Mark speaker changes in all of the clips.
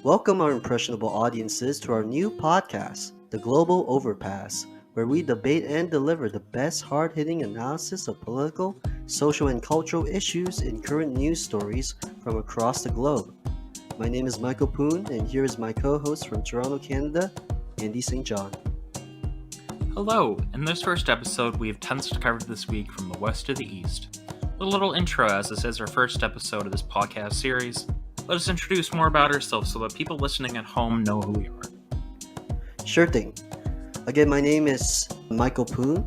Speaker 1: Welcome our impressionable audiences to our new podcast, The Global Overpass, where we debate and deliver the best hard hitting analysis of political, social, and cultural issues in current news stories from across the globe. My name is Michael Poon, and here is my co host from Toronto, Canada, Andy St. John.
Speaker 2: Hello, in this first episode, we have tons to cover this week from the west to the east. A little intro, as this is our first episode of this podcast series. Let us introduce more about ourselves so that people listening at home know who we are.
Speaker 1: Sure thing. Again, my name is Michael Poon,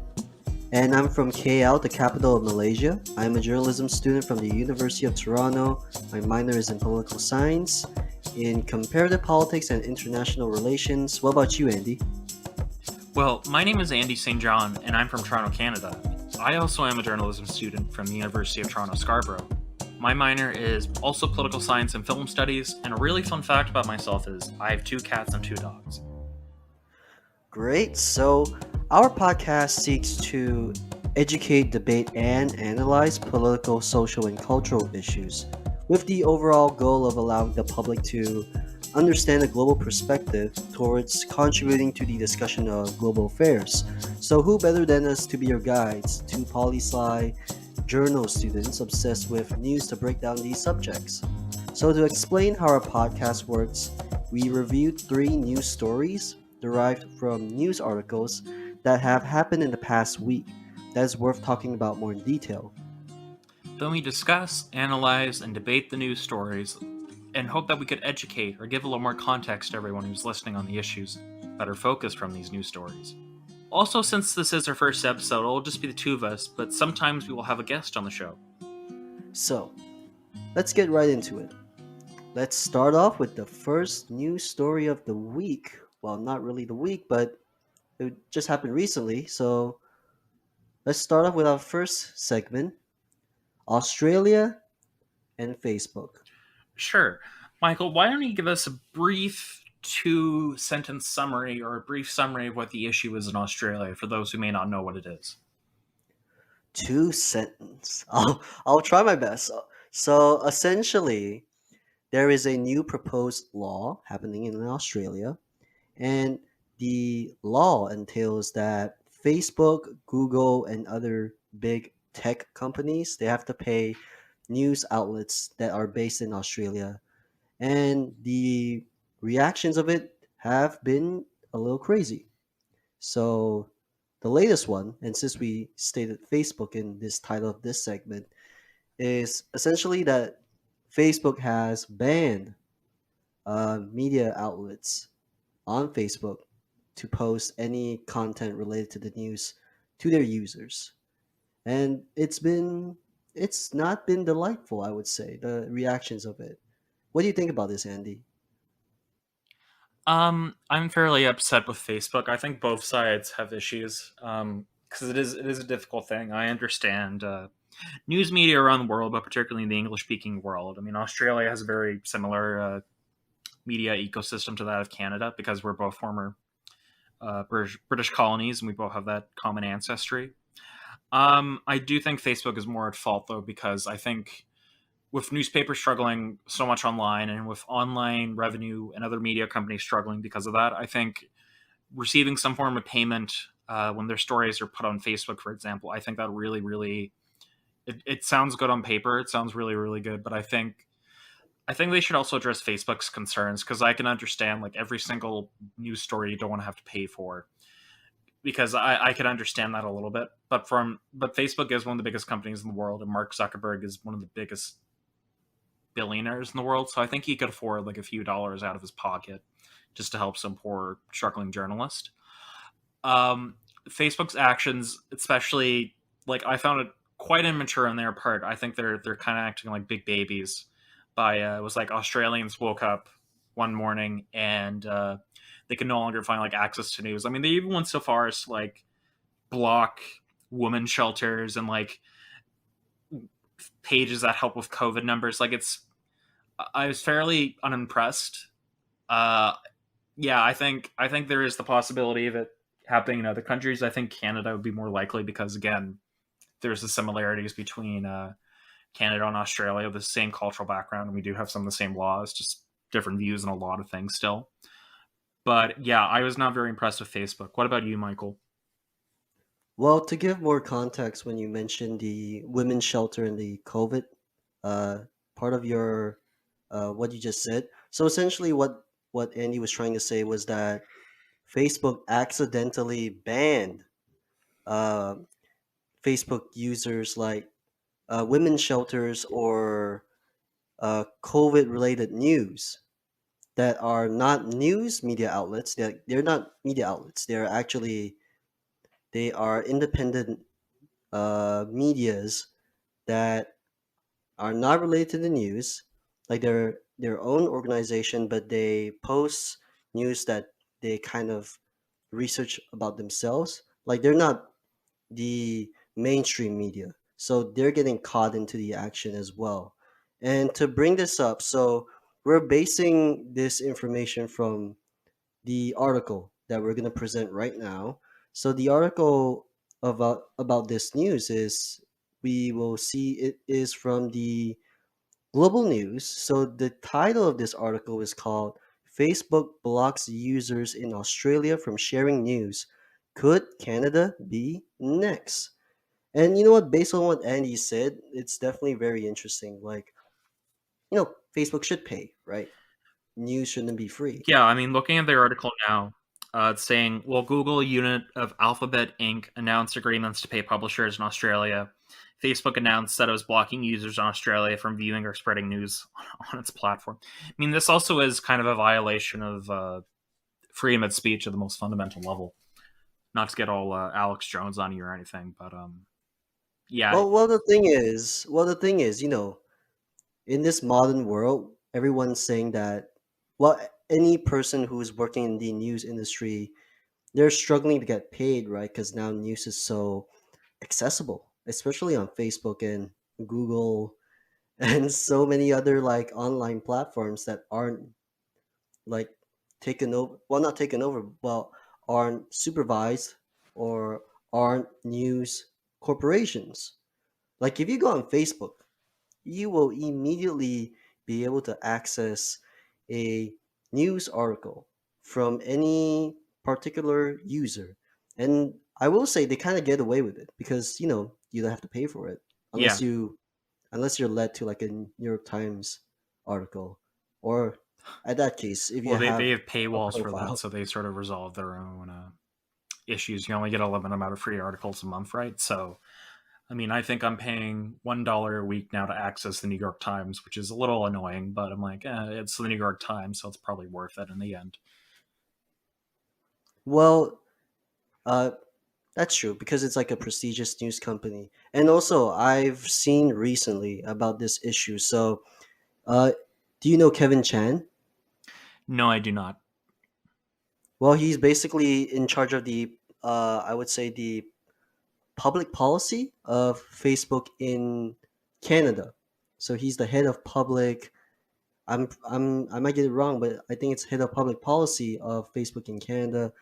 Speaker 1: and I'm from KL, the capital of Malaysia. I'm a journalism student from the University of Toronto. My minor is in political science, in comparative politics and international relations. What about you, Andy?
Speaker 2: Well, my name is Andy St. John, and I'm from Toronto, Canada. I also am a journalism student from the University of Toronto, Scarborough. My minor is also political science and film studies, and a really fun fact about myself is I have 2 cats and 2 dogs.
Speaker 1: Great. So, our podcast seeks to educate, debate, and analyze political, social, and cultural issues with the overall goal of allowing the public to understand a global perspective towards contributing to the discussion of global affairs. So, who better than us to be your guides, two poli-sci journal students obsessed with news to break down these subjects? So, to explain how our podcast works, we reviewed 3 news stories derived from news articles that have happened in the past week that is worth talking about more in detail.
Speaker 2: Then we discuss, analyze, and debate the news stories, and hope that we could educate or give a little more context to everyone who's listening on the issues that are focused from these news stories. Also, since this is our first episode, it'll just be the 2 of us, but sometimes we will have a guest on the show.
Speaker 1: So, let's get right into it. Let's start off with the first news story of the week. Well, not really the week, but it just happened recently. So, let's start off with our first segment, Australia and Facebook.
Speaker 2: Sure. Michael, why don't you give us a brief 2-sentence summary or a brief summary of what the issue is in Australia for those who may not know what it is?
Speaker 1: 2 sentence. I'll try my best. So, essentially, there is a new proposed law happening in Australia, and the law entails that Facebook, Google, and other big tech companies, they have to pay news outlets that are based in Australia. And the reactions of it have been a little crazy. So the latest one, and since we stated Facebook in this title of this segment, is essentially that Facebook has banned media outlets on Facebook to post any content related to the news to their users. And it's not been delightful, I would say, the reactions of it. What do you think about this, Andy?
Speaker 2: I'm fairly upset with Facebook. I think both sides have issues. Because it is a difficult thing. I understand news media around the world, but particularly in the English-speaking world. I mean, Australia has a very similar media ecosystem to that of Canada because we're both former British colonies and we both have that common ancestry. I do think Facebook is more at fault though, because I think with newspapers struggling so much online and with online revenue and other media companies struggling because of that, I think receiving some form of payment when their stories are put on Facebook, for example, I think that really it sounds good on paper. It sounds really good, but I think they should also address Facebook's concerns because I can understand like every single news story you don't want to have to pay for because I can understand that a little bit. But Facebook is one of the biggest companies in the world, and Mark Zuckerberg is one of the biggest billionaires in the world. So I think he could afford like a few dollars out of his pocket just to help some poor struggling journalist. Um, Facebook's actions, especially like I found it quite immature on their part. I think they're kind of acting like big babies. It was like Australians woke up one morning and they could no longer find like access to news. I mean, they even went so far as to like block women shelters and like pages that help with COVID numbers. I was fairly unimpressed. Uh, yeah, I think there is the possibility of it happening in other countries. I think Canada would be more likely because again, there's the similarities between Canada and Australia, the same cultural background, and we do have some of the same laws. Just different views on a lot of things still. But yeah, I was not very impressed with Facebook. What about you, Michael?
Speaker 1: Well, to give more context, when you mentioned the women's shelter and the COVID, uh, part of your what you just said. So essentially, what Andy was trying to say was that Facebook accidentally banned uh, Facebook users like women's shelters or COVID related news that are not news media outlets. They're not media outlets. They are independent medias that are not related to the news, like they're their own organization, but they post news that they kind of research about themselves. Like they're not the mainstream media, so they're getting caught into the action as well. And to bring this up, so we're basing this information from the article that we're going to present right now. So the article about this news is we will see it is from the Global News. So the title of this article is called Facebook blocks users in Australia from sharing news. Could Canada be next? And you know what, based on what Andy said, it's definitely very interesting. Like, Facebook should pay, right? News shouldn't be free.
Speaker 2: Yeah, I mean, looking at the article now, it's saying, well, Google, a unit of Alphabet Inc., announced agreements to pay publishers in Australia. Facebook announced that it was blocking users in Australia from viewing or spreading news on its platform. I mean, this also is kind of a violation of freedom of speech at the most fundamental level. Not to get all Alex Jones on you or anything, but yeah,
Speaker 1: The thing is, in this modern world, everyone's saying that, well, any person who's working in the news industry, they're struggling to get paid, right? Because now news is so accessible, especially on Facebook and Google and so many other like online platforms that aren't like taken over. Well, not taken over, well, aren't supervised or aren't news corporations. Like if you go on Facebook, you will immediately be able to access a news article from any particular user. And I will say they kind of get away with it because, you don't have to pay for it unless
Speaker 2: yeah.
Speaker 1: you unless you're led to like a New York Times article or at that case if you
Speaker 2: Well, they
Speaker 1: have
Speaker 2: have
Speaker 1: a
Speaker 2: paywalls for that,
Speaker 1: profile.
Speaker 2: so they sort of resolve their own issues. You only get a limited amount of free articles a month, right? So I mean, I think I'm paying $1 a week now to access the New York Times, which is a little annoying, but I'm like, it's the New York Times, so it's probably worth it in the end.
Speaker 1: Well, uh, that's true because it's like a prestigious news company. And also, I've seen recently about this issue. So, uh, do you know Kevin Chan?
Speaker 2: No, I do not.
Speaker 1: Well, he's basically in charge of I would say, the public policy of Facebook in Canada. So he's the head of public. I might get it wrong, but I think it's head of public policy of Facebook in Canada.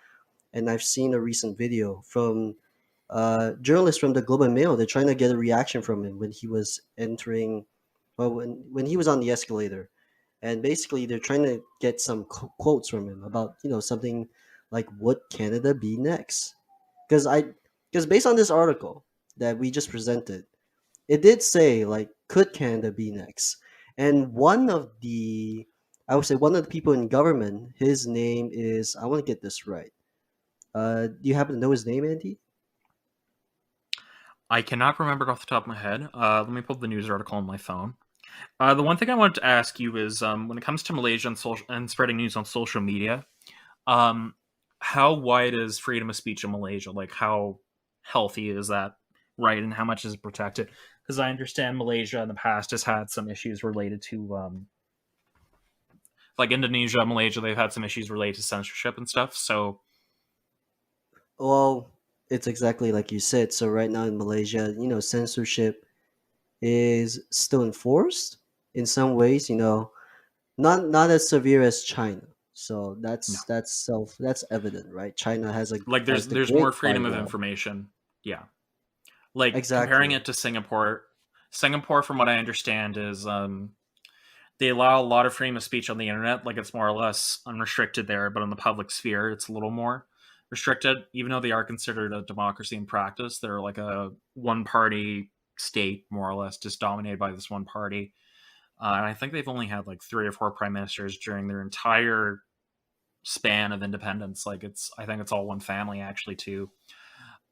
Speaker 1: And I've seen a recent video from journalists from the Globe and Mail. They're trying to get a reaction from him when he was entering, well, when he was on the escalator, and basically they're trying to get some quotes from him about something like would Canada be next? Because I because based on this article that we just presented, it did say like could Canada be next? And I would say one of the people in government, his name is, I want to get this right. Do you happen to know his name, Andy?
Speaker 2: I cannot remember it off the top of my head. Let me pull up the news article on my phone. The one thing I wanted to ask you is when it comes to Malaysia and, and spreading news on social media, um, how wide is freedom of speech in Malaysia? Like, how healthy is that, right? And how much is it protected? Because I understand Malaysia in the past has had some issues related to, like Indonesia, Malaysia, they've had some issues related to censorship and stuff. So,
Speaker 1: Well, it's exactly like you said. So right now in Malaysia, censorship is still enforced in some ways. Not as severe as China. So
Speaker 2: no.
Speaker 1: that's evident, right? China
Speaker 2: Like,
Speaker 1: has the
Speaker 2: there's
Speaker 1: Great
Speaker 2: more freedom of
Speaker 1: Firewall.
Speaker 2: information. Yeah. Like, comparing
Speaker 1: Exactly.
Speaker 2: it to Singapore, Singapore, from what I understand, is they allow a lot of freedom of speech on the internet. Like it's more or less unrestricted there, but in the public sphere, it's a little more restricted. Even though they are considered a democracy in practice, they're like a one party state, more or less, just dominated by this one party. And I think they've only had like 3 or 4 prime ministers during their entire span of independence. Like I think it's all one family actually too.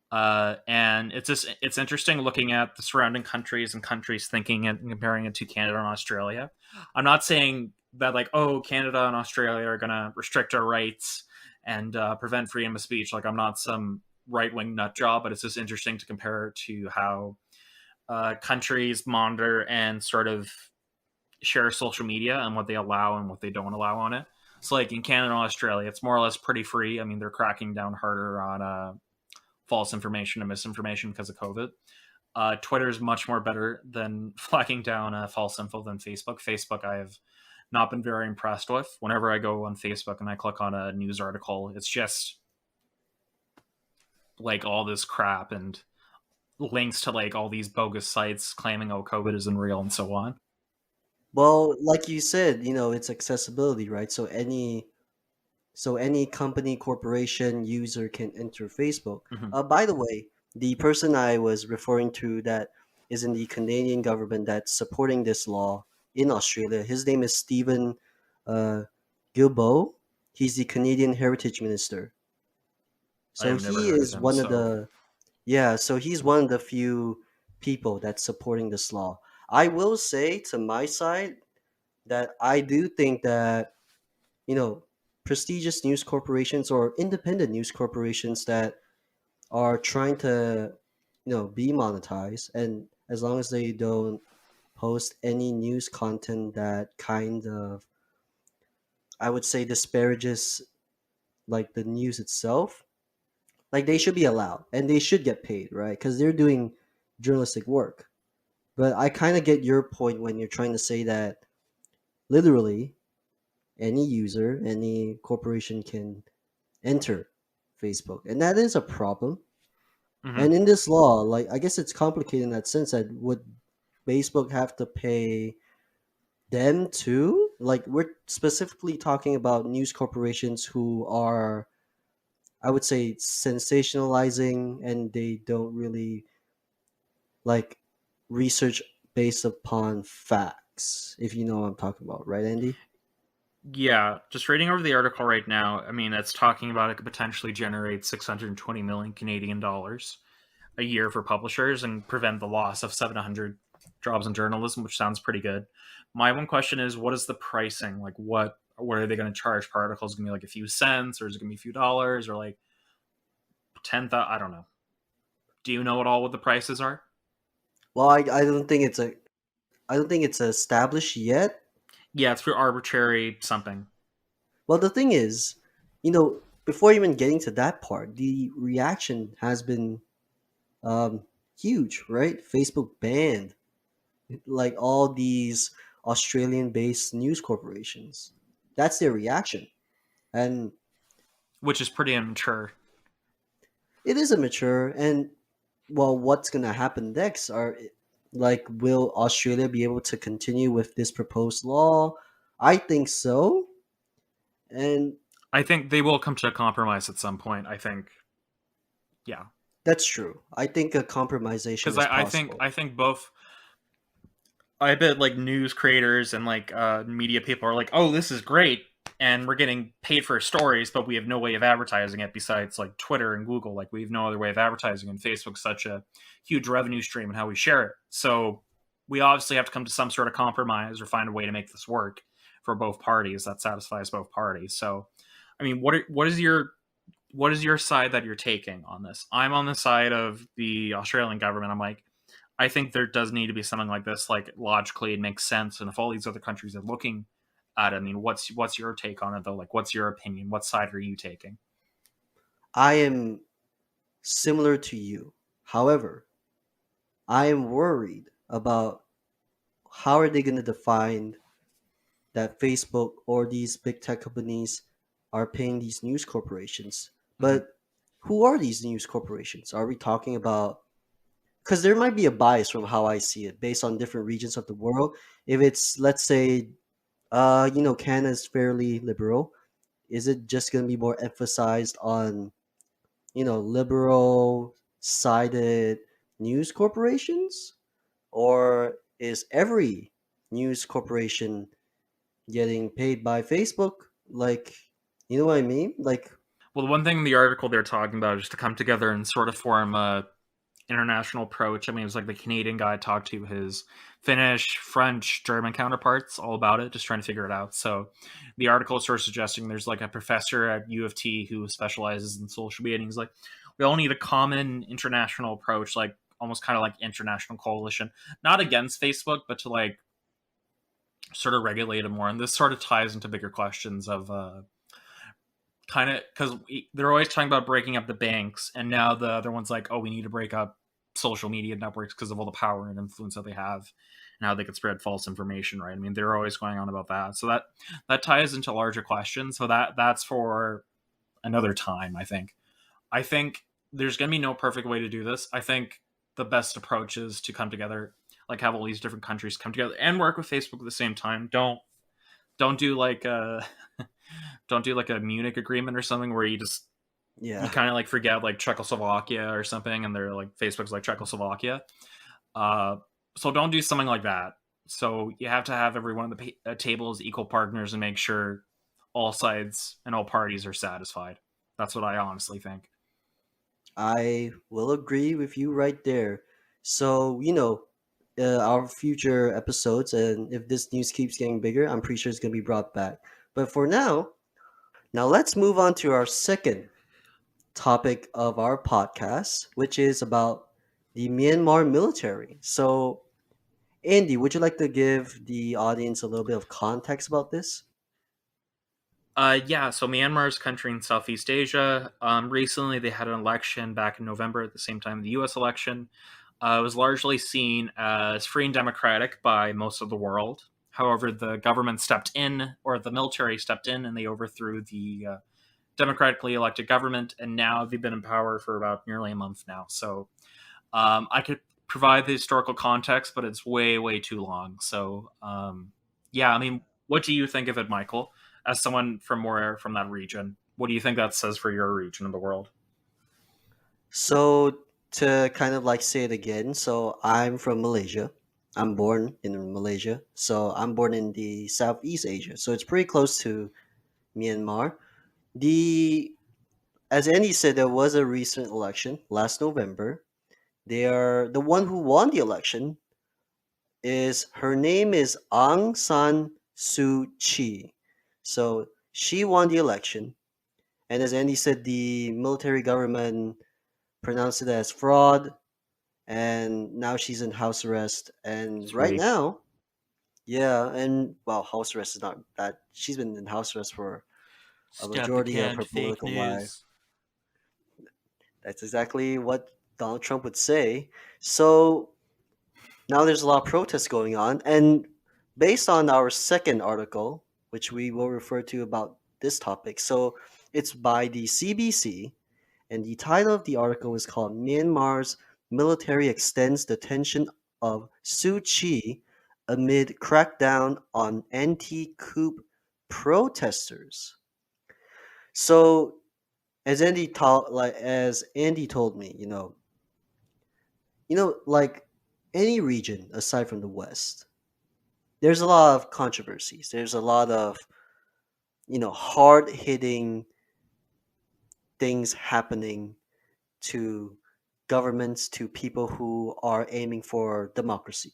Speaker 2: And it's interesting looking at the surrounding countries and countries thinking and comparing it to Canada and Australia. I'm not saying that like, oh, Canada and Australia are going to restrict our rights and prevent freedom of speech. Like I'm not some right wing nut job, but it's just interesting to compare to how countries monitor and sort of share social media and what they allow and what they don't allow on it. So like in Canada and Australia, it's more or less pretty free. I mean, they're cracking down harder on false information and misinformation because of COVID. Twitter is much more better than flagging down false info than Facebook. Facebook, I have not been very impressed with. Whenever I go on Facebook and I click on a news article, it's just like all this crap and links to like all these bogus sites claiming, oh, COVID isn't real and so on.
Speaker 1: Well, like you said, it's accessibility, right? So any company, corporation, user can enter Facebook.
Speaker 2: Mm-hmm.
Speaker 1: By the way, the person I was referring to that is in the Canadian government that's supporting this law in Australia. His name is Stephen uh, Guilbeault. He's the Canadian Heritage Minister.
Speaker 2: I
Speaker 1: So
Speaker 2: have never
Speaker 1: he
Speaker 2: heard of
Speaker 1: is
Speaker 2: him,
Speaker 1: one of
Speaker 2: so
Speaker 1: the yeah. So he's one of the few people that's supporting this law. I will say to my side that I do think that you know, prestigious news corporations or independent news corporations that are trying to, be monetized, and as long as they don't post any news content that kind of, I would say, disparages like the news itself, like they should be allowed and they should get paid, right? Because they're doing journalistic work. But I kind of get your point when you're trying to say that literally any user, any corporation can enter Facebook. And that is a problem.
Speaker 2: mm-hmm.
Speaker 1: And in this law, like I guess it's complicated in that sense that would Facebook have to pay them too? Like we're specifically talking about news corporations who are I would say sensationalizing and they don't really like research based upon facts, if you know what I'm talking about, right, Andy?
Speaker 2: Yeah, just reading over the article right now. I mean, it's talking about it could potentially generate 620 million Canadian dollars a year for publishers and prevent the loss of 700 jobs in journalism, which sounds pretty good. My one question is, what is the pricing? Like, what are they going to charge per article? Is it going to be like a few cents, or is it going to be a few dollars, or like 10,000? I don't know. Do you know at all what the prices are?
Speaker 1: Well, I don't think it's established yet.
Speaker 2: Yeah, it's for arbitrary something.
Speaker 1: Well, the thing is, before even getting to that part, the reaction has been um, huge, right? Facebook banned like all these Australian-based news corporations. That's their reaction, and
Speaker 2: Which is pretty immature.
Speaker 1: it is immature. And well, what's gonna happen next? Will Australia be able to continue with this proposed law? I think so, and
Speaker 2: I think they will come to a compromise at some point. I think, yeah,
Speaker 1: that's true. I think a compromisation
Speaker 2: because
Speaker 1: is
Speaker 2: I think
Speaker 1: possible.
Speaker 2: I think both. I bet like news creators and like media people are like, oh, this is great, and we're getting paid for stories, but we have no way of advertising it besides like Twitter and Google. Like we have no other way of advertising, and Facebook's such a huge revenue stream and how we share it. So we obviously have to come to some sort of compromise or find a way to make this work for both parties that satisfies both parties. So, I mean, what is your side that you're taking on this? I'm on the side of the Australian government. I'm like, I think there does need to be something like this. Like logically, it makes sense. And if all these other countries are looking at it, I mean, what's your take on it though? Like, what's your opinion? What side are you taking?
Speaker 1: I am similar to you. However, I am worried about how are they going to define that Facebook or these big tech companies are paying these news corporations.
Speaker 2: Mm-hmm.
Speaker 1: But who are these news corporations? Are we talking about because there might be a bias from how I see it based on different regions of the world. If it's let's say Canada's fairly liberal. Is it just going to be more emphasized on, liberal sided news corporations? Or is every news corporation getting paid by Facebook? Like, you know what I mean? Like,
Speaker 2: Well, the one thing in the article they're talking about is to come together and sort of form a international approach. I mean, it was like the Canadian guy talked to his Finnish, French, German counterparts all about it, just trying to figure it out. So the article is sort of suggesting there's like a professor at U of T who specializes in social media, and he's like, we all need a common international approach, like almost kind of like international coalition, not against Facebook, but to like sort of regulate it more. And this sort of ties into bigger questions of kind of because they're always talking about breaking up the banks, and now the other one's like, oh, we need to break up social media networks because of all the power and influence that they have and how they could spread false information, right? I mean, they're always going on about that. So that ties into larger questions. So that's for another time, I think. I think there's going to be no perfect way to do this. I think the best approach is to come together, like have all these different countries come together and work with Facebook at the same time. Don't do like a don't do like a Munich agreement or something where you
Speaker 1: yeah,
Speaker 2: kind of like forget like Czechoslovakia or something, and they're like Facebook's like Czechoslovakia. Uh, so don't do something like that. So you have to have everyone at the table as equal partners and make sure all sides and all parties are satisfied. That's what I honestly think.
Speaker 1: I will agree with you right there. So, our future episodes, and if this news keeps getting bigger, I'm pretty sure it's going to be brought back. But for now let's move on to our second topic of our podcast, which is about the Myanmar military. So, Andy, would you like to give the audience a little bit of context about this?
Speaker 2: Yeah, so Myanmar's country in Southeast Asia. Recently, they had an election back in November at the same time the U.S. election. It was largely seen as free and democratic by most of the world. However, the government stepped in, or the military stepped in, and they overthrew the democratically elected government, and now they've been in power for about nearly a month now. So I could provide the historical context, but it's way, way too long. So yeah, I mean, what do you think of it, Michael? As someone from where from that region, what do you think that says for your region of the world?
Speaker 1: So, to kind of like say it again, so I'm from Malaysia. I'm born in Malaysia. So, I'm born in the Southeast Asia. So, it's pretty close to Myanmar. The As Andy said, there was a recent election last November. The one who won the election is her name is Aung San Suu Kyi. So she won the election, and as Andy said, the military government pronounced it as fraud, and now she's in house arrest. And right
Speaker 2: Sweet.
Speaker 1: now, yeah, and well, house arrest is not that she's been in house arrest for a
Speaker 2: Step
Speaker 1: majority of
Speaker 2: again,
Speaker 1: her
Speaker 2: fake
Speaker 1: political life.
Speaker 2: news.
Speaker 1: That's exactly what Donald Trump would say. So now there's a lot of protests going on, and based on our second article, which we will refer to about this topic, so it's by the CBC, and the title of the article is called Myanmar's Military Extends Detention of Suu Kyi Amid Crackdown on Anti-Coup Protesters. So as Andy told me, like any region aside from the West, there's a lot of controversies. There's a lot of, hard hitting things happening to governments, to people who are aiming for democracy.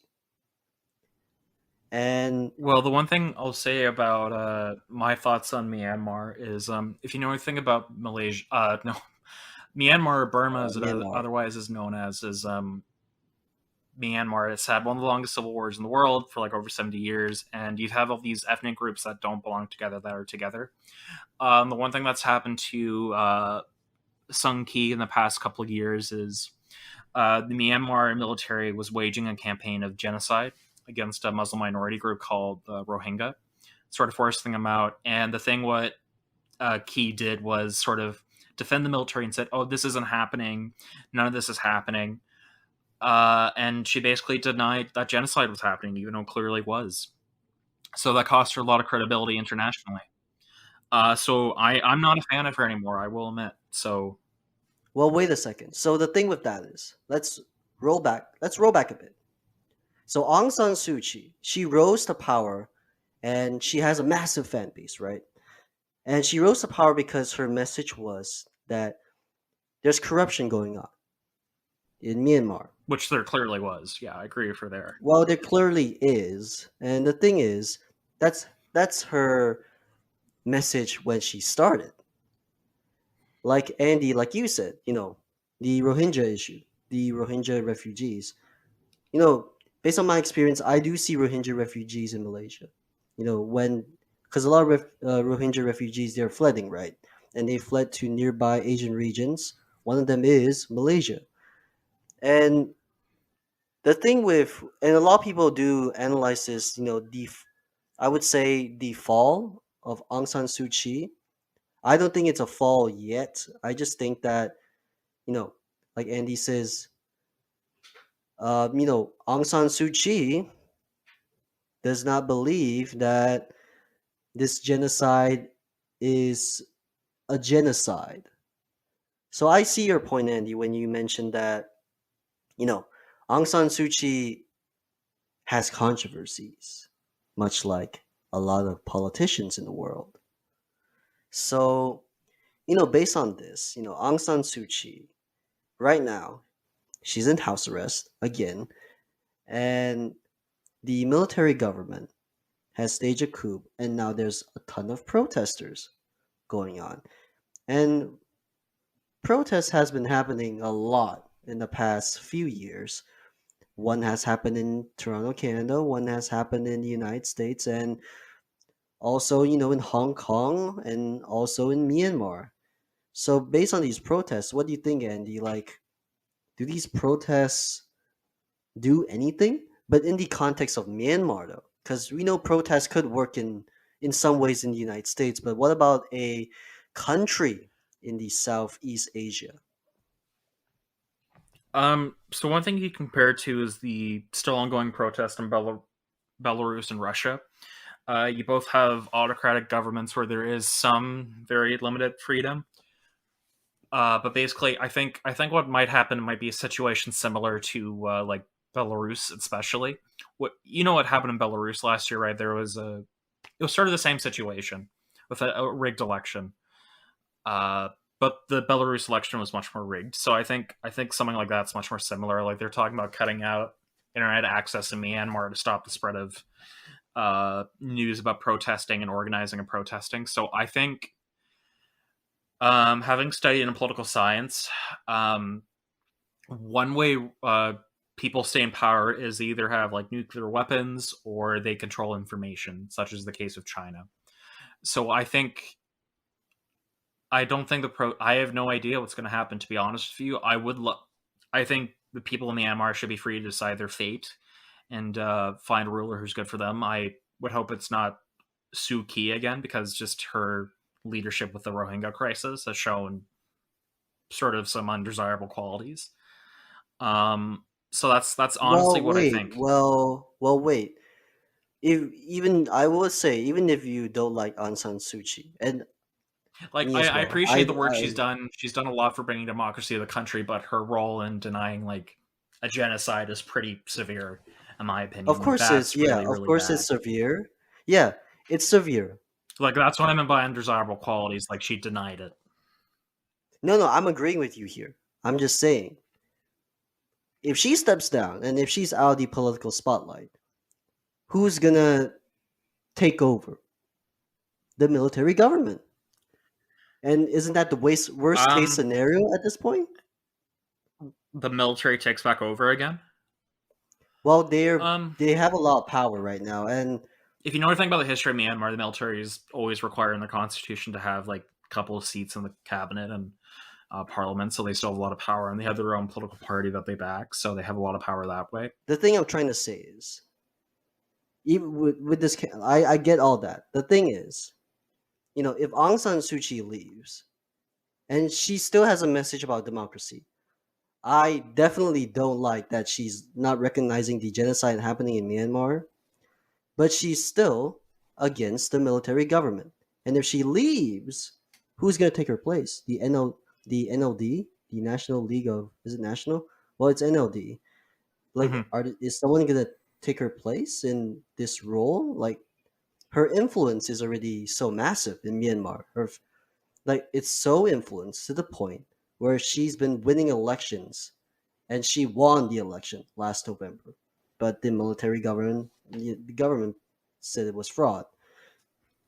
Speaker 1: And
Speaker 2: Well, the one thing I'll say about my thoughts on Myanmar is, if you know anything about Malaysia, no, Myanmar or Burma, as it
Speaker 1: Myanmar.
Speaker 2: otherwise is known as, is Myanmar has had one of the longest civil wars in the world for like over 70 years, and you have all these ethnic groups that don't belong together that are together. The one thing that's happened to Sung Ki in the past couple of years is the Myanmar military was waging a campaign of genocide against a Muslim minority group called the Rohingya, sort of forcing them out. And the thing what Key did was sort of defend the military and said, "Oh, this isn't happening. None of this is happening." And she basically denied that genocide was happening, even though it clearly was. So that cost her a lot of credibility internationally. So I'm not a fan of her anymore. I will admit. So
Speaker 1: Well, wait a second. So the thing with that is, roll back. Let's roll back a bit. So Aung San Suu Kyi, she rose to power, and she has a massive fan base, right? And she rose to power because her message was that there's corruption going on in Myanmar.
Speaker 2: which there clearly was. Yeah, I agree with her there.
Speaker 1: Well, there clearly is, and the thing is, that's her message when she started. Like Andy, like you said, the Rohingya issue, the Rohingya refugees. You know, based on my experience, I do see Rohingya refugees in Malaysia. When because a lot of Rohingya refugees they're flooding, right, and they fled to nearby Asian regions. One of them is Malaysia, and the thing with and a lot of people do analyze this. I would say the fall of Aung San Suu Kyi. I don't think it's a fall yet. I just think that you know, like Andy says, Aung San Suu Kyi does not believe that this genocide is a genocide. So I see your point, Andy, when you mentioned that, you know, Aung San Suu Kyi has controversies, much like a lot of politicians in the world. So, based on this, Aung San Suu Kyi, right now, she's in house arrest again, and the military government has staged a coup, and now there's a ton of protesters going on. And protests has been happening a lot in the past few years. One has happened in Toronto, Canada, one has happened in the United States, and also, in Hong Kong and also in Myanmar. So based on these protests, what do you think, Andy? Like, do these protests do anything? But in the context of Myanmar, though, because we know protests could work in some ways in the United States, but what about a country in the Southeast Asia?
Speaker 2: So one thing you compare it to is the still ongoing protest in Belarus and Russia. You both have autocratic governments where there is some very limited freedom. But basically, I think what might happen might be a situation similar to like Belarus, especially. What happened in Belarus last year, right? It was sort of the same situation with a rigged election. Uh, but the Belarus election was much more rigged. So I think something like that's much more similar. Like they're talking about cutting out internet access in Myanmar to stop the spread of news about protesting and organizing and protesting. So I think, having studied in political science, um, one way people stay in power is they either have like nuclear weapons or they control information, such as the case of China. So I don't think I have no idea what's going to happen. To be honest with you, I think the people in Myanmar should be free to decide their fate and find a ruler who's good for them. I would hope it's not Suu Kyi again, because just her leadership with the Rohingya crisis has shown sort of some undesirable qualities. So that's honestly
Speaker 1: Well,
Speaker 2: what I
Speaker 1: wait.
Speaker 2: think.
Speaker 1: Wait. If even I will say, even if you don't like Aung San Suu Kyi, and
Speaker 2: Like
Speaker 1: me
Speaker 2: I,
Speaker 1: as
Speaker 2: I
Speaker 1: well,
Speaker 2: appreciate the work she's done. She's done a lot for bringing democracy to the country, but her role in denying like a genocide is pretty severe, in my
Speaker 1: of
Speaker 2: opinion. Like
Speaker 1: course it's
Speaker 2: that's
Speaker 1: yeah,
Speaker 2: really
Speaker 1: of
Speaker 2: really
Speaker 1: course
Speaker 2: bad.
Speaker 1: it's severe. Yeah, it's severe.
Speaker 2: Like that's what I meant by undesirable qualities. Like she denied it.
Speaker 1: No, no, I'm agreeing with you here. I'm just saying, if she steps down and if she's out of the political spotlight, who's gonna take over? The military government. And isn't that the worst case
Speaker 2: Um,
Speaker 1: scenario at this point?
Speaker 2: the military takes back over again.
Speaker 1: Well,
Speaker 2: Um,
Speaker 1: they have a lot of power right now, and
Speaker 2: if you know anything about the history of Myanmar, the military is always required in the constitution to have like a couple of seats in the cabinet and parliament, so they still have a lot of power, and they have their own political party that they back, so they have a lot of power that way.
Speaker 1: the thing I'm trying to say is, even with this, I get all that. The thing is, if Aung San Suu Kyi leaves and she still has a message about democracy, I definitely don't like that she's not recognizing the genocide happening in Myanmar, but she's still against the military government. And if she leaves, who's going to take her place? The NLD, the National League of, is it national? Well, it's NLD. Like,
Speaker 2: Mhm.
Speaker 1: is someone going to take her place in this role? Like, her influence is already so massive in Myanmar. Like, it's so influenced to the point where she's been winning elections, and she won the election last November. But the government said it was fraud.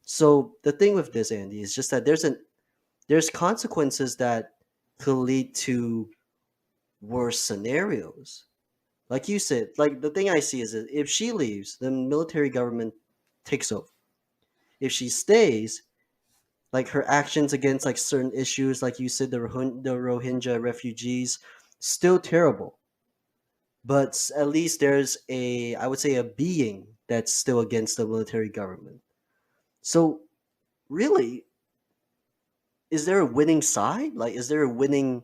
Speaker 1: So the thing with this, Andy, is just that there's consequences that could lead to worse scenarios. Like you said, like the thing I see is that if she leaves, the military government takes over. If she stays, like her actions against like certain issues, like you said, the Rohingya refugees, still terrible. But at least there's I would say, a being that's still against the military government. So really, is there a winning side? Like, is there a winning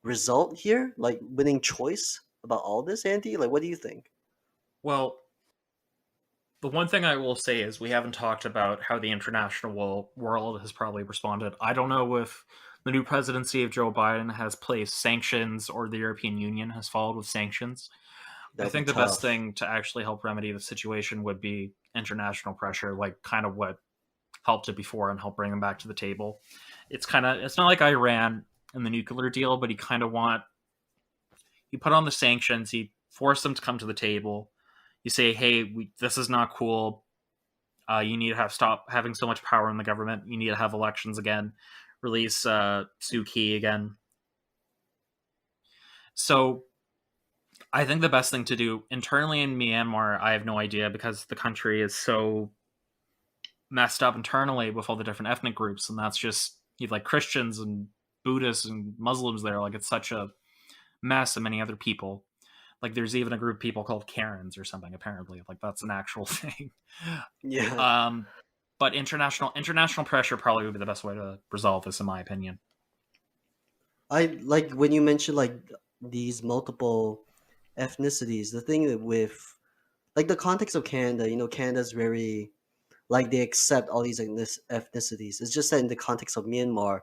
Speaker 1: result here? Like, winning choice about all this, Andy? Like, what do you think?
Speaker 2: Well, the one thing I will say is we haven't talked about how the international world has probably responded. I don't know if the new presidency of Joe Biden has placed sanctions or the European Union has followed with sanctions. I
Speaker 1: That'll be
Speaker 2: think the best
Speaker 1: tough.
Speaker 2: thing to actually help remedy the situation would be international pressure, like kind of what helped it before and help bring them back to the table. It's not like Iran and the nuclear deal, but you put on the sanctions, you force them to come to the table. You say, hey, this is not cool. You need to stop having so much power in the government. You need to have elections again. Release Suu Kyi again. So I think the best thing to do internally in Myanmar, I have no idea because the country is so messed up internally with all the different ethnic groups, and that's just you have like Christians and Buddhists and Muslims there. Like it's such a mess, and many other people. Like there's even a group of people called Karens or something. Apparently, like that's an actual thing.
Speaker 1: Yeah.
Speaker 2: Um, but international pressure probably would be the best way to resolve this, in my opinion.
Speaker 1: I like when you mentioned like these multiple ethnicities. The thing with like the context of Canada, Canada's very like they accept all these ethnicities. It's just that in the context of Myanmar,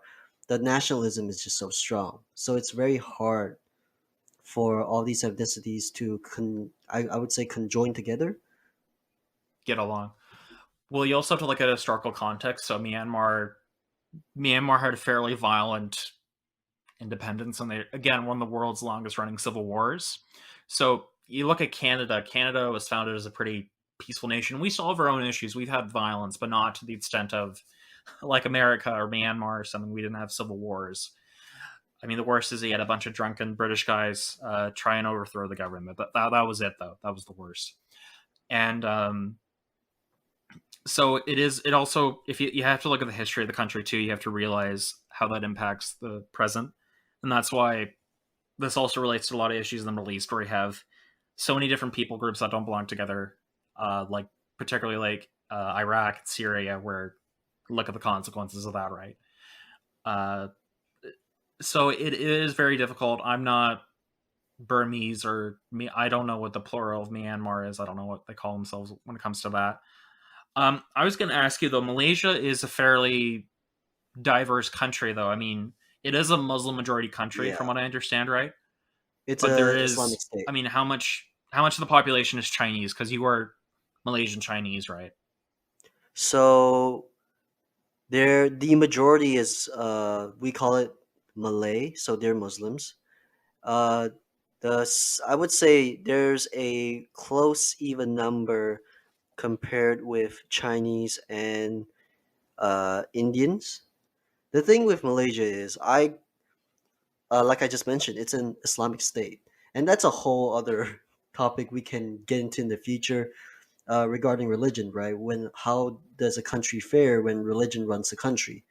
Speaker 1: the nationalism is just so strong. So it's very hard for all these ethnicities to I would say conjoin together.
Speaker 2: Get along. Well, you also have to look at historical context. So Myanmar had a fairly violent independence, and they again one of the world's longest running civil wars. So you look at Canada. Canada was founded as a pretty peaceful nation. We solve our own issues. We've had violence, but not to the extent of like America or Myanmar or something. We didn't have civil wars. I mean, the worst is he had a bunch of drunken British guys try and overthrow the government. But that was it, though. That was the worst. And so it is. It also, if you have to look at the history of the country too, you have to realize how that impacts the present, and that's why this also relates to a lot of issues in the Middle East, where you have so many different people groups that don't belong together, like particularly like Iraq and Syria, where look at the consequences of that, right? Uh, so it is very difficult. I'm not Burmese or me. I don't know what the plural of Myanmar is. I don't know what they call themselves when it comes to that. I was going to ask you though. Malaysia is a fairly diverse country, though. I mean, it is a Muslim majority country, from
Speaker 1: Yeah,
Speaker 2: what I understand, right?
Speaker 1: it's
Speaker 2: But there
Speaker 1: a
Speaker 2: is,
Speaker 1: Islamic State.
Speaker 2: I mean, how much of the population is Chinese? Because you are Malaysian Chinese, right?
Speaker 1: So the majority is we call it Malay, so they're Muslims. Uh, I would say there's a close even number compared with Chinese and Indians. The thing with Malaysia is like I just mentioned, it's an Islamic state, and that's a whole other topic we can get into in the future regarding religion, right? When how does a country fare when religion runs the country?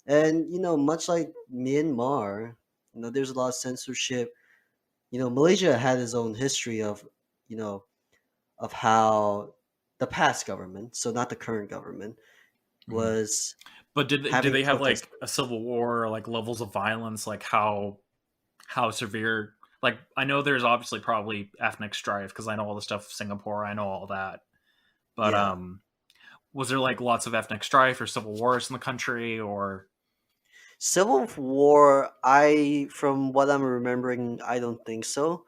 Speaker 1: And much like Myanmar, there's a lot of censorship. Malaysia had its own history of you know of how the past government, so not the current government,
Speaker 2: Mhm.
Speaker 1: was
Speaker 2: But did
Speaker 1: having
Speaker 2: they have
Speaker 1: protests.
Speaker 2: like a civil war, or like levels of violence, like how severe? Like I know there's obviously probably ethnic strife because I know all the stuff with Singapore. I know all that, but
Speaker 1: Yeah.
Speaker 2: Was there like lots of ethnic strife or civil wars in the country, or
Speaker 1: Civil War, I from what I'm remembering, I don't think so.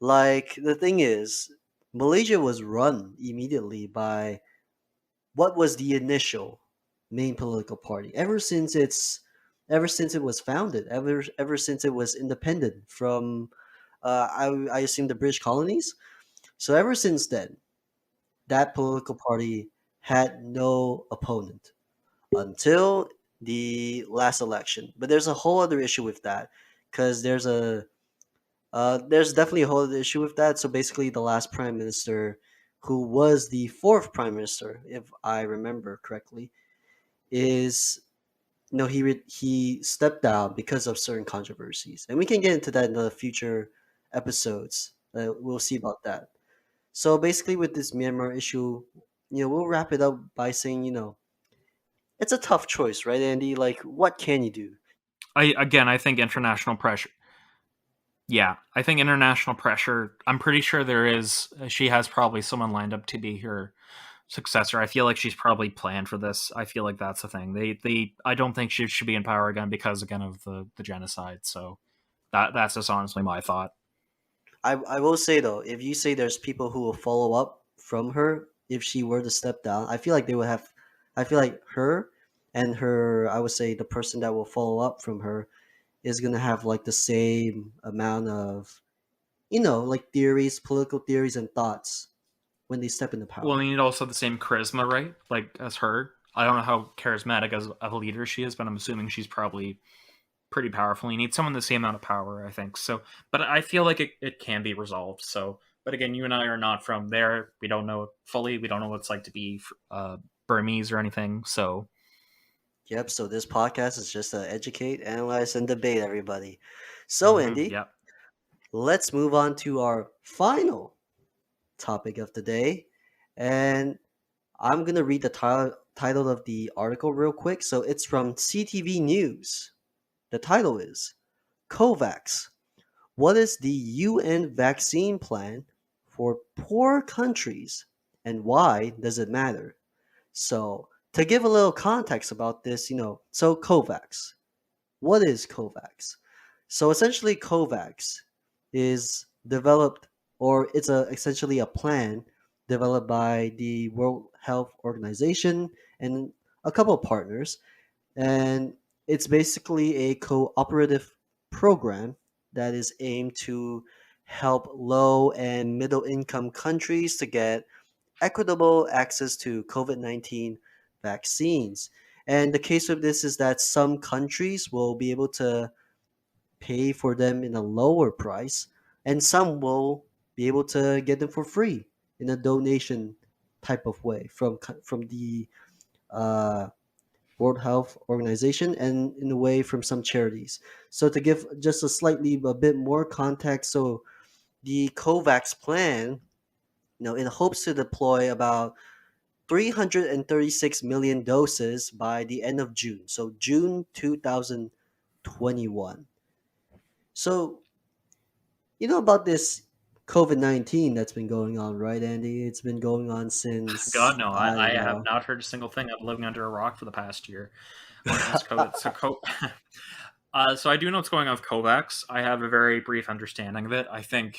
Speaker 1: Like the thing is, Malaysia was run immediately by what was the initial main political party ever since it was founded, ever since it was independent from I assume the British colonies. So ever since then, that political party had no opponent until the last election. But there's a whole other issue with that because there's definitely a whole other issue with that. So basically, the last prime minister, who was the fourth prime minister, if I remember correctly, is no he stepped down because of certain controversies, and we can get into that in the future episodes. We'll see about that. So basically, with this Myanmar issue, we'll wrap it up by saying, it's a tough choice, right, Andy? Like, what can you do?
Speaker 2: I think international pressure. Yeah, I think international pressure. I'm pretty sure there is. She has probably someone lined up to be her successor. I feel like she's probably planned for this. I feel like that's the thing. I don't think she should be in power again because again of the genocide. So that's just honestly my thought.
Speaker 1: I will say though, if you say there's people who will follow up from her if she were to step down, I feel like they would have. I feel like her and her, I would say the person that will follow up from her is gonna have like the same amount of, like theories, political theories, and thoughts when they step into
Speaker 2: Well,
Speaker 1: power.
Speaker 2: you need also the same charisma, right? Like as her. I don't know how charismatic as of a leader she is, but I'm assuming she's probably pretty powerful. You need someone the same amount of power, I think. So, but I feel like it can be resolved. So, but again, you and I are not from there. We don't know fully. We don't know what it's like to be Burmese or anything. So,
Speaker 1: Yep. So this podcast is just to educate, analyze, and debate everybody. So Andy,
Speaker 2: yeah.
Speaker 1: let's move on to our final topic of the day, and I'm gonna read the title of the article real quick. So it's from CTV News. The title is COVAX. What is the UN vaccine plan for poor countries and why does it matter? So, to give a little context about this, so COVAX. What is COVAX? So, essentially, COVAX is developed, or it's essentially a plan developed by the World Health Organization and a couple of partners, and it's basically a cooperative program that is aimed to help low and middle income countries to get equitable access to COVID-19 vaccines. And the case of this is that some countries will be able to pay for them in a lower price, and some will be able to get them for free in a donation type of way from the uh, World Health Organization and in a way from some charities. So to give just a bit more context, so the COVAX plan, it hopes to deploy about 336 million doses by the end of June. So June 2021. So you know about this COVID-19 that's been going on, right, Andy? It's been going on since,
Speaker 2: God no,
Speaker 1: I
Speaker 2: I
Speaker 1: don't
Speaker 2: have
Speaker 1: know.
Speaker 2: not heard a single thing. I've been living under a rock for the past year when it comes to COVID. So I do know what's going on with Kovacs. I have a very brief understanding of it. I think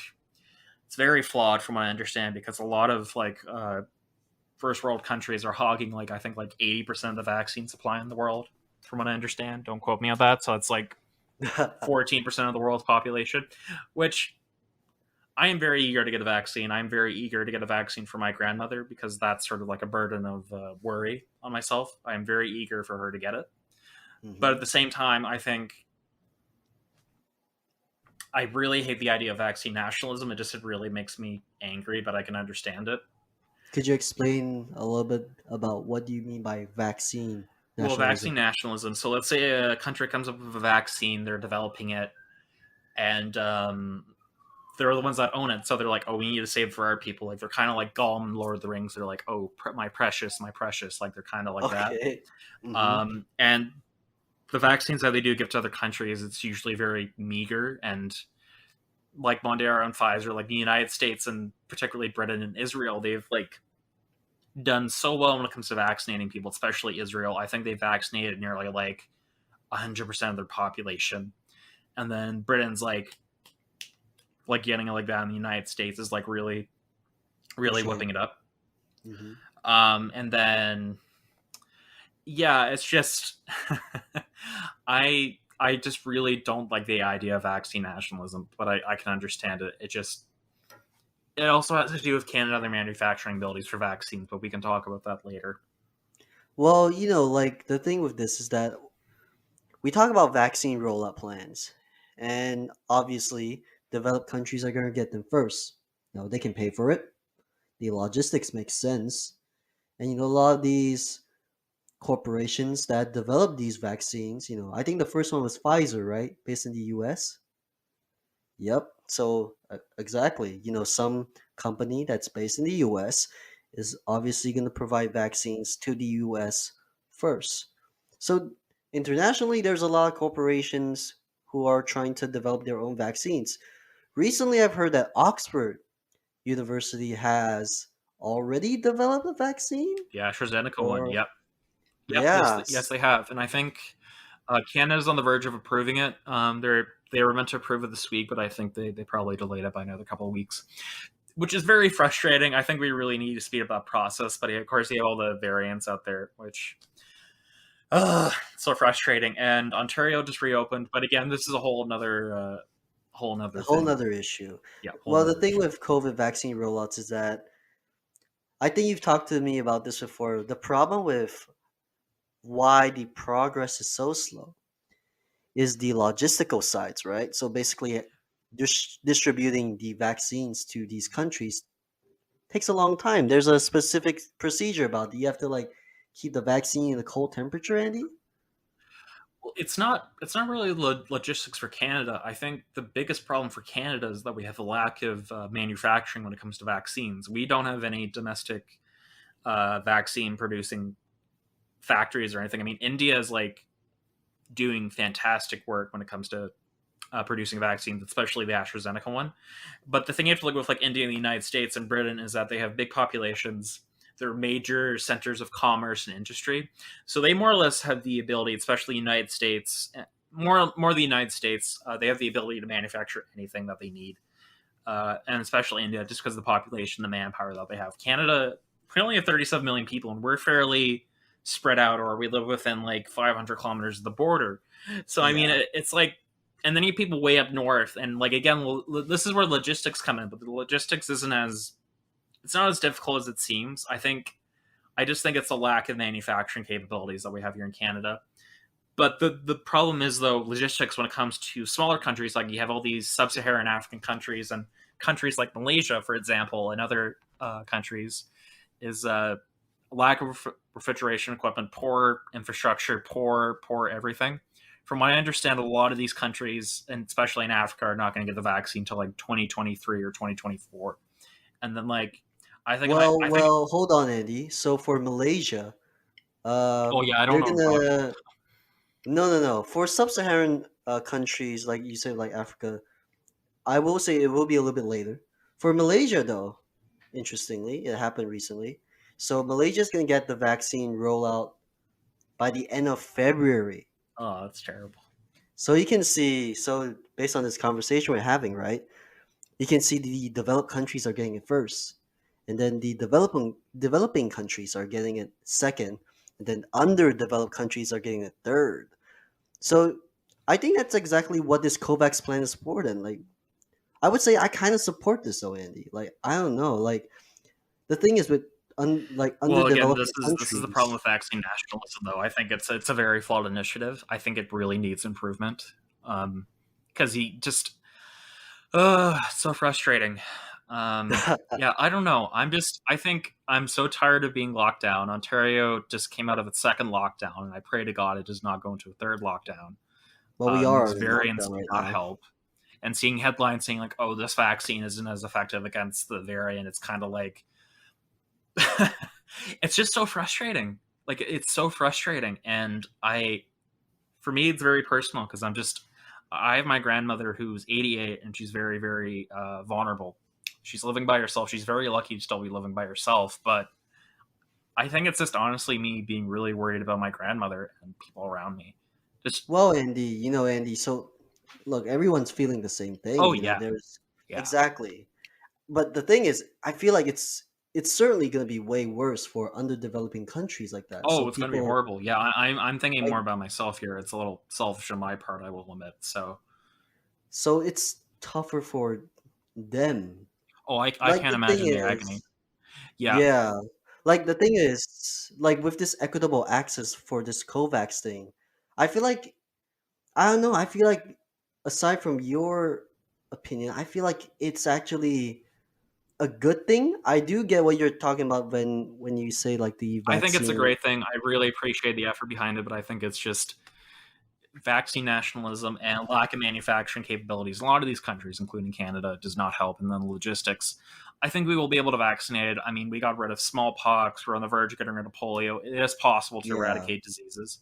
Speaker 2: it's very flawed from what I understand because a lot of first world countries are hogging like I think like 80% of the vaccine supply in the world, from what I understand. Don't quote me on that. So it's like 14% of the world's population, which I am very eager to get a vaccine. I'm very eager to get a vaccine for my grandmother because that's sort of like a burden of worry on myself. I am very eager for her to get it. But
Speaker 1: Mhm.
Speaker 2: at the same time, I think I really hate the idea of vaccine nationalism. It really makes me angry, but I can understand it.
Speaker 1: Could you explain a little bit about what do you mean by vaccine
Speaker 2: Well, vaccine
Speaker 1: nationalism?
Speaker 2: nationalism. So let's say a country comes up with a vaccine, they're developing it, and they're the ones that own it. So they're like, oh, we need to save for our people. Like they're kind of like Gollum in Lord of the Rings. They're like, oh, my precious, my precious. Like they're kind of like that.
Speaker 1: Okay. Mhm.
Speaker 2: And the vaccines that they do give to other countries, it's usually very meager. And like Mondiera and Pfizer, like the United States and particularly Britain and Israel, they've like done so well when it comes to vaccinating people, especially Israel. I think they vaccinated nearly like 100% of their population, and then Britain's like getting it like that in the United States is like really really
Speaker 1: pushing it.
Speaker 2: whipping it up.
Speaker 1: Hmm.
Speaker 2: And then yeah, it's just I just really don't like the idea of vaccine nationalism, but I can understand it. It also has to do with Canada and their manufacturing abilities for vaccines, but we can talk about that later.
Speaker 1: Well, like the thing with this is that we talk about vaccine rollout plans, and obviously, developed countries are going to get them first. They can pay for it. The logistics make sense, and a lot of these corporations that develop these vaccines. I think the first one was Pfizer, right, based in the U.S. Yep. So exactly, some company that's based in the US is obviously going to provide vaccines to the US first. So internationally, there's a lot of corporations who are trying to develop their own vaccines. Recently, I've heard that Oxford University has already developed a vaccine.
Speaker 2: The AstraZeneca one,
Speaker 1: Or
Speaker 2: yep, yep, yes,
Speaker 1: yes,
Speaker 2: they have, and I think Canada's on the verge of approving it. They were meant to approve it this week, but I think they probably delayed it by another couple of weeks, which is very frustrating. I think we really need to speed up that process, but of course, you have all the variants out there, which so frustrating. And Ontario just reopened, but again, this is a whole
Speaker 1: a
Speaker 2: another
Speaker 1: whole
Speaker 2: thing.
Speaker 1: nother issue.
Speaker 2: Yeah, whole
Speaker 1: Well, the
Speaker 2: another
Speaker 1: thing
Speaker 2: issue.
Speaker 1: with COVID vaccine rollouts is that I think you've talked to me about this before. The problem with why the progress is so slow is the logistical sides, right? So basically, distributing the vaccines to these countries takes a long time. There's a specific procedure about it. You have to keep the vaccine in a cold temperature, Andy.
Speaker 2: Well, it's not really logistics for Canada. I think the biggest problem for Canada is that we have a lack of manufacturing when it comes to vaccines. We don't have any domestic vaccine producing factories or anything. I mean, India is like doing fantastic work when it comes to producing vaccines, especially the AstraZeneca one. But the thing you have to look with like India and the United States and Britain is that they have big populations. They're major centers of commerce and industry, so they more or less have the ability, especially the United States, more the United States. They have the ability to manufacture anything that they need, and especially India, just because of the population, the manpower that they have. Canada, we only have 37 million people, and we're fairly spread out, or we live within like 500 kilometers of the border. So I mean,
Speaker 1: Yeah.
Speaker 2: it's like, and then you have people way up north, and like again, this is where logistics come in, but the logistics isn't as it's not as difficult as it seems. I just think it's a lack of manufacturing capabilities that we have here in Canada. But the problem is though logistics when it comes to smaller countries, like you have all these sub-Saharan African countries and countries like Malaysia, for example, and other countries, is lack of refrigeration equipment, poor infrastructure, poor everything. From what I understand, a lot of these countries, and especially in Africa, are not going to get the vaccine until like 2023 or 2024. And then like
Speaker 1: Well,
Speaker 2: I think
Speaker 1: well, hold on, Andy. So for Malaysia,
Speaker 2: oh yeah, I don't
Speaker 1: they're
Speaker 2: know about
Speaker 1: gonna no, no, no. For sub-Saharan countries, like you said, like Africa, I will say it will be a little bit later. For Malaysia, though, interestingly, it happened recently. So Malaysia's gonna get the vaccine rollout by the end of February.
Speaker 2: oh that's terrible.
Speaker 1: So you can see, so based on this conversation we're having, right? You can see the developed countries are getting it first, and then the developing countries are getting it second, and then underdeveloped countries are getting it third. So I think that's exactly what this COVAX plan is for. Then, like, I would say I kind of support this, though, Andy. Like, I don't know, like the thing is with
Speaker 2: Well, again,
Speaker 1: underdeveloping
Speaker 2: this is the problem
Speaker 1: countries.
Speaker 2: with vaccine nationalism, though. I think it's a very flawed initiative. I think it really needs improvement. Because he just so frustrating. Yeah, I don't know. I think I'm so tired of being locked down. Ontario just came out of its second lockdown, and I pray to God it does not go into a third lockdown.
Speaker 1: Well, we
Speaker 2: These
Speaker 1: are in
Speaker 2: variants
Speaker 1: lockdown
Speaker 2: do
Speaker 1: right
Speaker 2: not
Speaker 1: now.
Speaker 2: help. And seeing headlines saying like, "Oh, this vaccine isn't as effective against the variant," it's kind of like it's just so frustrating. Like it's so frustrating, and for me, it's very personal because I have my grandmother who's 88 and she's very, very vulnerable. She's living by herself. She's very lucky to still be living by herself, but I think it's just honestly me being really worried about my grandmother and people around me. Just
Speaker 1: Well, Andy, Andy, so look, everyone's feeling the same thing,
Speaker 2: oh yeah,
Speaker 1: there's
Speaker 2: yeah.
Speaker 1: exactly. But the thing is, I feel like it's certainly going to be way worse for underdeveloping countries like that. So
Speaker 2: Oh, it's gonna be
Speaker 1: people
Speaker 2: horrible. Yeah, I'm thinking
Speaker 1: like
Speaker 2: more about myself here. It's a little selfish on my part, I will admit. So
Speaker 1: so it's tougher for them.
Speaker 2: oh, I
Speaker 1: Like
Speaker 2: can't
Speaker 1: the thing
Speaker 2: imagine the agony.
Speaker 1: is,
Speaker 2: Yeah,
Speaker 1: yeah. Like the thing is, like with this equitable access for this COVAX thing, I feel like I don't know, I feel like aside from your opinion, I feel like it's actually a good thing. I do get what you're talking about when you say like the
Speaker 2: I think it's a
Speaker 1: vaccine.
Speaker 2: great thing. I really appreciate the effort behind it, but I think it's just vaccine nationalism and lack of manufacturing capabilities. A lot of these countries, including Canada, does not help. And then the logistics. I think we will be able to vaccinate it. I mean, we got rid of smallpox. We're on the verge of getting rid of polio. It is possible to
Speaker 1: Yeah,
Speaker 2: eradicate diseases.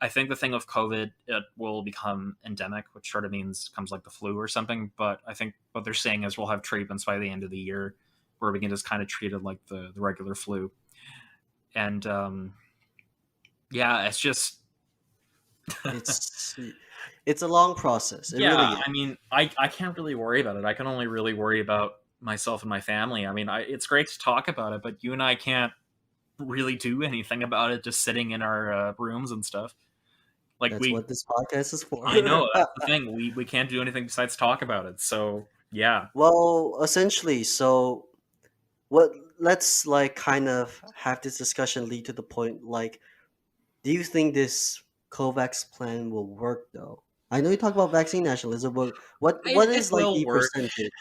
Speaker 2: I think the thing with COVID, it will become endemic, which sort of means it comes like the flu or something. But I think what they're saying is we'll have treatments by the end of the year where we can just kind of treat it like the regular flu. And yeah, it's just
Speaker 1: it's it's a long process. It really
Speaker 2: yeah,
Speaker 1: is.
Speaker 2: I mean, I can't really worry about it. I can only really worry about myself and my family. I mean, it's great to talk about it, but you and I can't really do anything about it just sitting in our rooms and stuff. Like
Speaker 1: That's what this podcast is for.
Speaker 2: I know that's the thing. We can't do anything besides talk about it. So yeah,
Speaker 1: Well, essentially, so what? Let's like kind of have this discussion lead to the point. Like, do you think this COVAX plan will work though? I know you talk about vaccine nationalism, but what
Speaker 2: it
Speaker 1: is like
Speaker 2: will
Speaker 1: the
Speaker 2: work.
Speaker 1: percentage?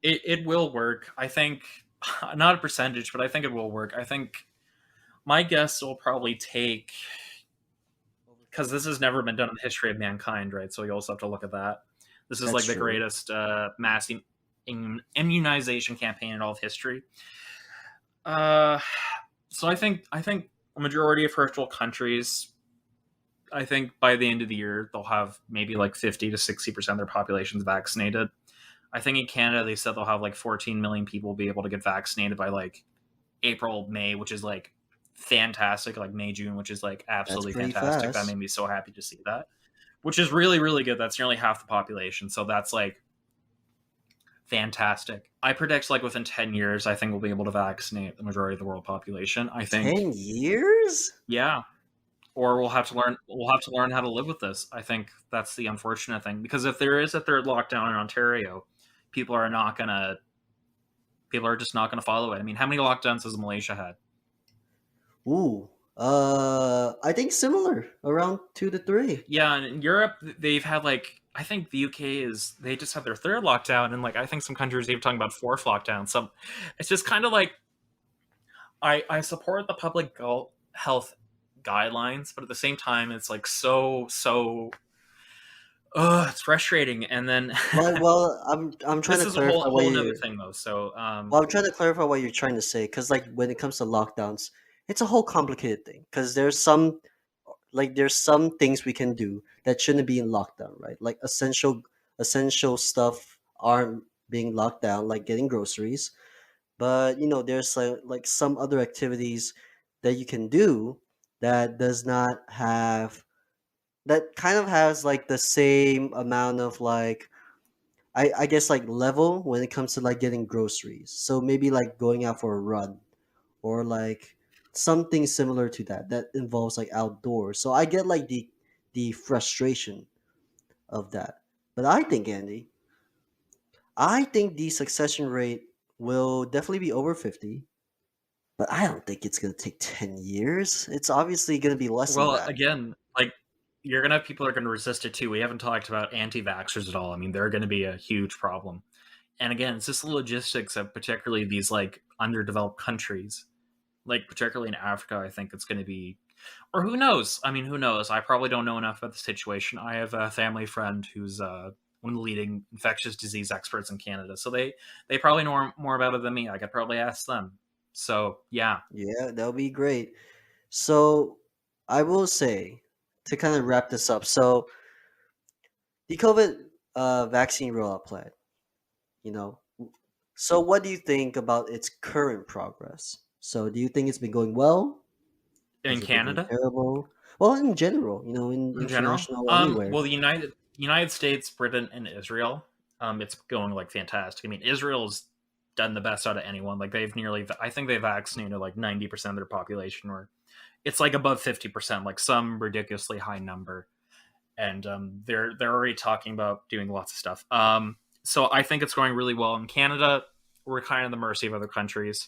Speaker 2: It will work. I think not a percentage, but I think it will work. I think my guess will probably take
Speaker 1: Over
Speaker 2: because this
Speaker 1: 50?
Speaker 2: has never been done in the history of mankind, right? So you also have to look at that. This is
Speaker 1: That's
Speaker 2: like the
Speaker 1: true.
Speaker 2: greatest mass immunization campaign in all of history. Uh, so I think a majority of first world countries, I think by the end of the year they'll have maybe like 50 to 60% of their populations vaccinated. I think in Canada they said they'll have like 14 million people be able to get vaccinated by like April, May, which is like fantastic. Like May, June, which is like
Speaker 1: That's
Speaker 2: absolutely
Speaker 1: pretty
Speaker 2: fantastic. That
Speaker 1: fast.
Speaker 2: made me so happy to see that, which is really, really good. That's nearly half the population. So that's like fantastic. I predict like within 10 years, I think we'll be able to vaccinate the majority of the world population. I think,
Speaker 1: 10 years?
Speaker 2: yeah. Or we'll have to learn how to live with this. I think that's the unfortunate thing. Because if there is a third lockdown in Ontario, people are not gonna people are just not gonna follow it. I mean, how many lockdowns has Malaysia had?
Speaker 1: Ooh. I think similar, around 2 to 3.
Speaker 2: Yeah, and in Europe, they've had like I think the UK is they just had their third lockdown, and like I think some countries they've talking about fourth lockdown. So it's just kind of like I support the public health guidelines, but at the same time, it's like it's frustrating. And then
Speaker 1: Well, I'm trying
Speaker 2: this
Speaker 1: to
Speaker 2: is a whole
Speaker 1: clarify what
Speaker 2: whole another
Speaker 1: you
Speaker 2: thing though. So
Speaker 1: well, I'm trying to clarify what you're trying to say, because like when it comes to lockdowns, it's a whole complicated thing. Because there's some things we can do that shouldn't be in lockdown, right? Like essential stuff aren't being locked down, like getting groceries. But there's like some other activities that you can do that does not have that kind of has like the same amount of like I guess like level when it comes to like getting groceries. So maybe like going out for a run or like something similar to that involves like outdoors. So I get like the frustration of that. But I think the succession rate will definitely be over 50, but I don't think it's going to take 10 years. It's obviously going to be less than
Speaker 2: well,
Speaker 1: that.
Speaker 2: again, like you're gonna have people that are gonna resist it too. We haven't talked about anti-vaxxers at all. I mean, they're gonna be a huge problem. And again, it's just the logistics of particularly these like underdeveloped countries, like particularly in Africa. I think it's going to be, or who knows? I mean, who knows? I probably don't know enough about the situation. I have a family friend who's one of the leading infectious disease experts in Canada, so they probably know more about it than me. I could probably ask them. So yeah,
Speaker 1: Yeah, that'll be great. So I will say to kind of wrap this up. So the COVID vaccine rollout plan. So what do you think about its current progress? So do you think it's been going well?
Speaker 2: In
Speaker 1: Has it been going
Speaker 2: Canada,
Speaker 1: terrible? Well, in general, in
Speaker 2: in general,
Speaker 1: international anywhere.
Speaker 2: well, the United States, Britain, and Israel, it's going like fantastic. I mean, Israel's done the best out of anyone. Like they've nearly, I think they vaccinated like 90% of their population, or it's like above 50%, like some ridiculously high number. And they're already talking about doing lots of stuff. So I think it's going really well in Canada. We're kind of the mercy of other countries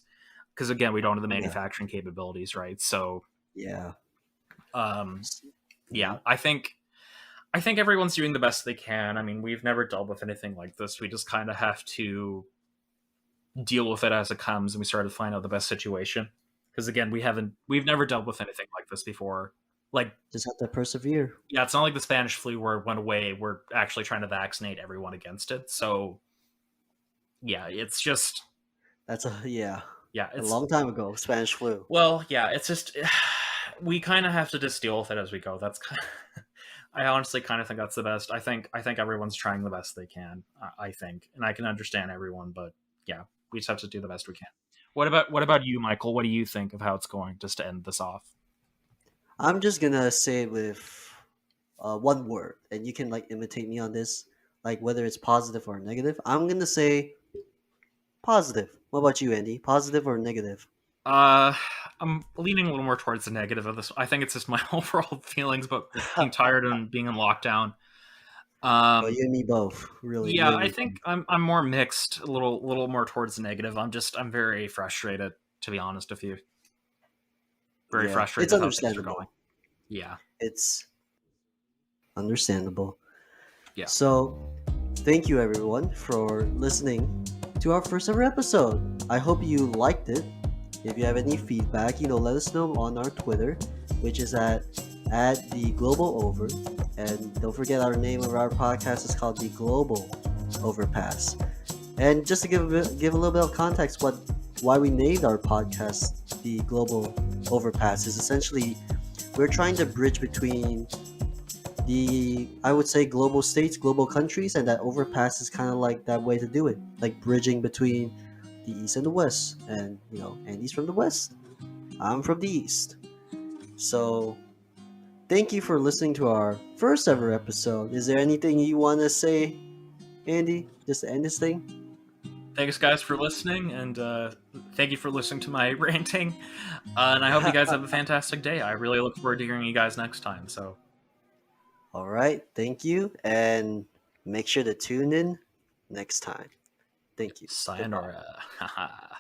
Speaker 2: because again, we don't have the
Speaker 1: Yeah,
Speaker 2: manufacturing capabilities, right? So
Speaker 1: yeah.
Speaker 2: um, yeah,
Speaker 1: Mhm.
Speaker 2: I think everyone's doing the best they can. I mean, we've never dealt with anything like this. We just kind of have to deal with it as it comes, and we start to find out the best situation. Because again, we've never dealt with anything like this before. Like,
Speaker 1: Just have to persevere.
Speaker 2: yeah, it's not like the Spanish flu where it went away. We're actually trying to vaccinate everyone against it. So yeah, it's just
Speaker 1: That's yeah,
Speaker 2: yeah,
Speaker 1: a
Speaker 2: it's
Speaker 1: long time ago. Spanish flu.
Speaker 2: well, yeah, it's just we kind of have to just deal with it as we go. I honestly kind of think that's the best. I think everyone's trying the best they can. I think, and I can understand everyone, but yeah, we just have to do the best we can. What about you, Michael? What do you think of how it's going? Just to end this off.
Speaker 1: I'm just gonna say it with one word, and you can like imitate me on this, like whether it's positive or negative. I'm gonna say positive. What about you, Andy? Positive or negative?
Speaker 2: Uh, I'm leaning a little more towards the negative of this. I think it's just my overall feelings about being tired and being in lockdown.
Speaker 1: Well,
Speaker 2: Um,
Speaker 1: you and me both. Really, you
Speaker 2: yeah,
Speaker 1: and
Speaker 2: I
Speaker 1: me
Speaker 2: think
Speaker 1: both.
Speaker 2: I'm more mixed, a little more towards the negative. I'm very frustrated, to be honest with you. Very
Speaker 1: Yeah, it's
Speaker 2: frustrated how things are going.
Speaker 1: understandable.
Speaker 2: Yeah,
Speaker 1: It's understandable.
Speaker 2: yeah.
Speaker 1: So, thank you everyone for listening to our first ever episode. I hope you liked it. If you have any feedback, let us know on our Twitter, which is at the Global Over. And don't forget our name of our podcast is called the Global Overpass. And just to give a little bit of context, why we named our podcast the Global Overpass is essentially we're trying to bridge between the I would say global states, global countries, and that overpass is kind of like that way to do it, like bridging between the east and the west. And Andy's from the west, I'm from the east. So thank you for listening to our first ever episode. Is there anything you want to say, Andy, just to end this thing?
Speaker 2: Thanks, guys, for listening, and thank you for listening to my ranting. And I hope you guys have a fantastic day. I really look forward to hearing you guys next time. So,
Speaker 1: All right, thank you, and make sure to tune in next time. Thank you. Goodbye.
Speaker 2: sayonara. Haha.